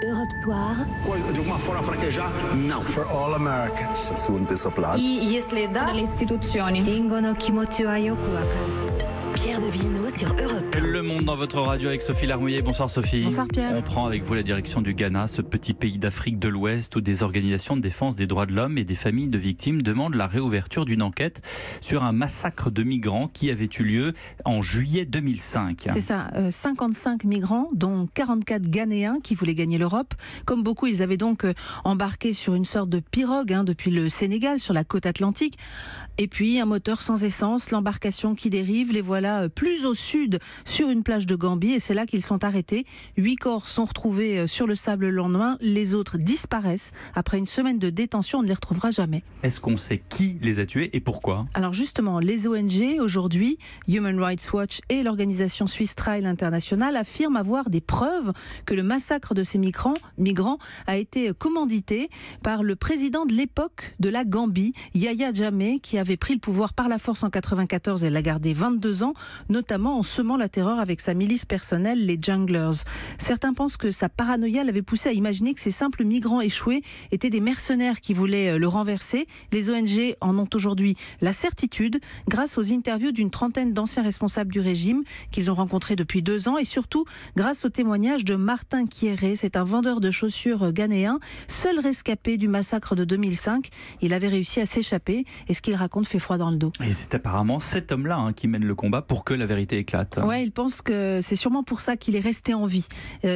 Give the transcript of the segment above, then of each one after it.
Europe Soir. De uma forma fraquejar, não. For all Americans. Если да, le istituzioni. Pierre de Villeneuve sur Europe. Le Monde dans votre radio avec Sophie Larmouillet. Bonsoir Sophie. Bonsoir Pierre. On prend avec vous la direction du Ghana, ce petit pays d'Afrique de l'Ouest où des organisations de défense des droits de l'homme et des familles de victimes demandent la réouverture d'une enquête sur un massacre de migrants qui avait eu lieu en juillet 2005. C'est ça, 55 migrants, dont 44 Ghanéens qui voulaient gagner l'Europe. Comme beaucoup, ils avaient donc embarqué sur une sorte de pirogue depuis le Sénégal, sur la côte atlantique. Et puis un moteur sans essence, l'embarcation qui dérive, les voilà plus au sud sur une plage de Gambie et c'est là qu'ils sont arrêtés. 8 corps sont retrouvés sur le sable le lendemain, les autres disparaissent. Après une semaine de détention, on ne les retrouvera jamais. Est-ce qu'on sait qui les a tués et pourquoi ? Alors justement, les ONG aujourd'hui, Human Rights Watch et l'organisation Swiss Trial International affirment avoir des preuves que le massacre de ces migrants a été commandité par le président de l'époque de la Gambie, Yahya Jammeh, qui avait pris le pouvoir par la force en 1994 et l'a gardé 22 ans, notamment en semant la terreur avec sa milice personnelle, les Junglers. Certains pensent que sa paranoïa l'avait poussé à imaginer que ces simples migrants échoués étaient des mercenaires qui voulaient le renverser. Les ONG en ont aujourd'hui la certitude grâce aux interviews d'une trentaine d'anciens responsables du régime qu'ils ont rencontrés depuis 2 ans et surtout grâce au témoignage de Martin Kieré. C'est un vendeur de chaussures ghanéen, seul rescapé du massacre de 2005. Il avait réussi à s'échapper et ce qu'il raconte fait froid dans le dos. Et c'est apparemment cet homme-là qui mène le combat pour que la vérité éclate. Ouais, il pense que c'est sûrement pour ça qu'il est resté en vie.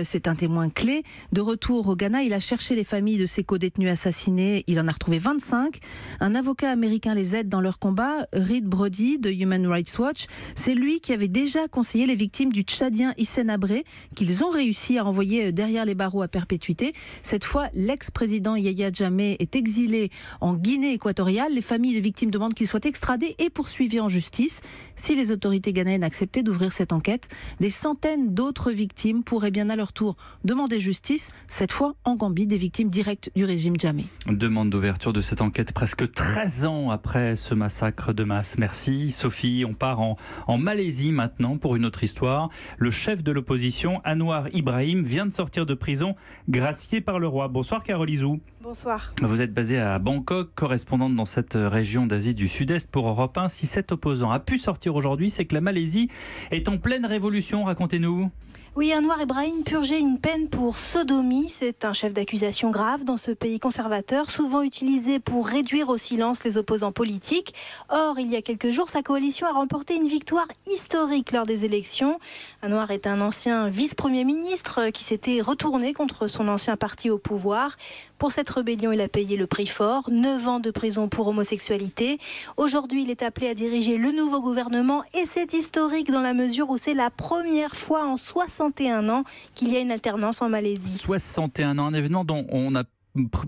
C'est un témoin clé. De retour au Ghana, il a cherché les familles de ses co-détenus assassinés. Il en a retrouvé 25. Un avocat américain les aide dans leur combat, Reed Brody de Human Rights Watch. C'est lui qui avait déjà conseillé les victimes du Tchadien Hissène Habré, qu'ils ont réussi à envoyer derrière les barreaux à perpétuité. Cette fois, l'ex-président Yahya Jammeh est exilé en Guinée équatoriale. Les familles de victimes demandent qu'il soit extradé et poursuivi en justice. Si les autorités ghanéennes acceptaient d'ouvrir cette enquête, des centaines d'autres victimes pourraient bien à leur tour demander justice, cette fois en Gambie, des victimes directes du régime Jammeh. Demande d'ouverture de cette enquête presque 13 ans après ce massacre de masse. Merci Sophie. On part en Malaisie maintenant pour une autre histoire. Le chef de l'opposition, Anwar Ibrahim, vient de sortir de prison, gracié par le roi. Bonsoir Carole Izou. Bonsoir. Vous êtes basée à Bangkok, correspondante dans cette région d'Asie du Sud-Est pour Europe 1. Si cet opposant a pu sortir aujourd'hui, c'est que la Malaisie est en pleine révolution. Racontez-nous. Oui, Anwar Ibrahim purgeait une peine pour sodomie. C'est un chef d'accusation grave dans ce pays conservateur, souvent utilisé pour réduire au silence les opposants politiques. Or, il y a quelques jours, sa coalition a remporté une victoire historique lors des élections. Anwar est un ancien vice-premier ministre qui s'était retourné contre son ancien parti au pouvoir. Pour cette rébellion, il a payé le prix fort, 9 ans de prison pour homosexualité. Aujourd'hui, il est appelé à diriger le nouveau gouvernement et c'est historique dans la mesure où c'est la première fois en 61 ans qu'il y a une alternance en Malaisie. 61 ans, un événement dont on n'a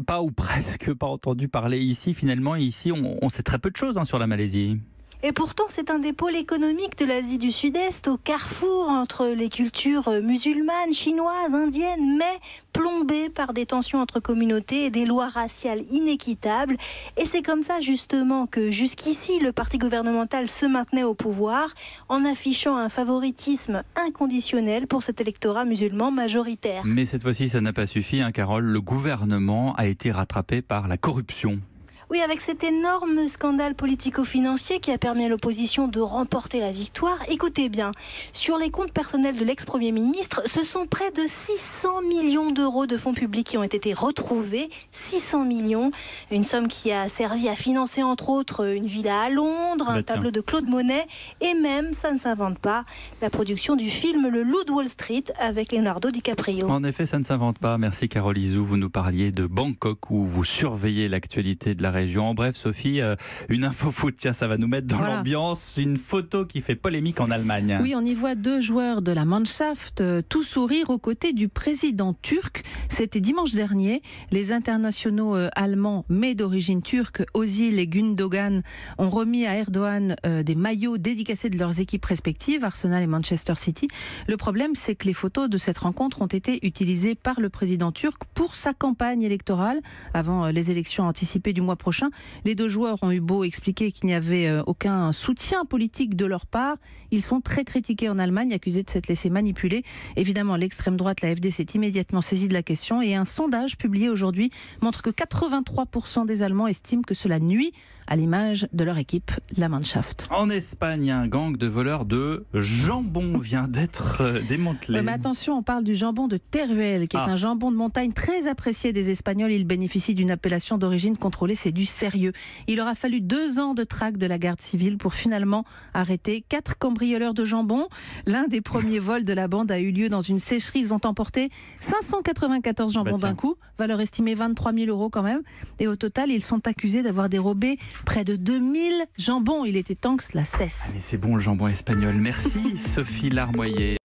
pas ou presque pas entendu parler ici. Finalement, ici, on sait très peu de choses sur la Malaisie. Et pourtant, c'est un des pôles économiques de l'Asie du Sud-Est, au carrefour entre les cultures musulmanes, chinoises, indiennes, mais plombé par des tensions entre communautés et des lois raciales inéquitables. Et c'est comme ça justement que jusqu'ici, le parti gouvernemental se maintenait au pouvoir en affichant un favoritisme inconditionnel pour cet électorat musulman majoritaire. Mais cette fois-ci, ça n'a pas suffi, Carole. Le gouvernement a été rattrapé par la corruption. Oui, avec cet énorme scandale politico-financier qui a permis à l'opposition de remporter la victoire. Écoutez bien, sur les comptes personnels de l'ex-premier ministre, ce sont près de 600 millions d'euros de fonds publics qui ont été retrouvés. 600 millions, une somme qui a servi à financer entre autres une villa à Londres, un tableau de Claude Monet et même, ça ne s'invente pas, la production du film Le Loup de Wall Street avec Leonardo DiCaprio. En effet, ça ne s'invente pas. Merci Carole Izou. Vous nous parliez de Bangkok où vous surveillez l'actualité de la région. En bref, Sophie, une info foot, tiens, ça va nous mettre dans l'ambiance. Une photo qui fait polémique en Allemagne. Oui, on y voit 2 joueurs de la Mannschaft tout sourire aux côtés du président turc. C'était dimanche dernier. Les internationaux allemands, mais d'origine turque, Özil et Gündogan, ont remis à Erdogan des maillots dédicacés de leurs équipes respectives, Arsenal et Manchester City. Le problème, c'est que les photos de cette rencontre ont été utilisées par le président turc pour sa campagne électorale avant les élections anticipées du mois prochain. prochain. Les deux joueurs ont eu beau expliquer qu'il n'y avait aucun soutien politique de leur part. Ils sont très critiqués en Allemagne, accusés de s'être laissés manipuler. Évidemment, l'extrême droite, l'AfD, s'est immédiatement saisie de la question et un sondage publié aujourd'hui montre que 83% des Allemands estiment que cela nuit à l'image de leur équipe, la Mannschaft. En Espagne, un gang de voleurs de jambon vient d'être démantelé. Mais attention, on parle du jambon de Teruel, qui est un jambon de montagne très apprécié des Espagnols. Il bénéficie d'une appellation d'origine contrôlée, c'est du sérieux. Il aura fallu 2 ans de traque de la garde civile pour finalement arrêter 4 cambrioleurs de jambon. L'un des premiers vols de la bande a eu lieu dans une sécherie. Ils ont emporté 594 jambons d'un coup, valeur estimée 23 000 € quand même. Et au total, ils sont accusés d'avoir dérobé près de 2000 jambons. Il était temps que cela cesse. Mais c'est bon le jambon espagnol. Merci Sophie Larmoyer.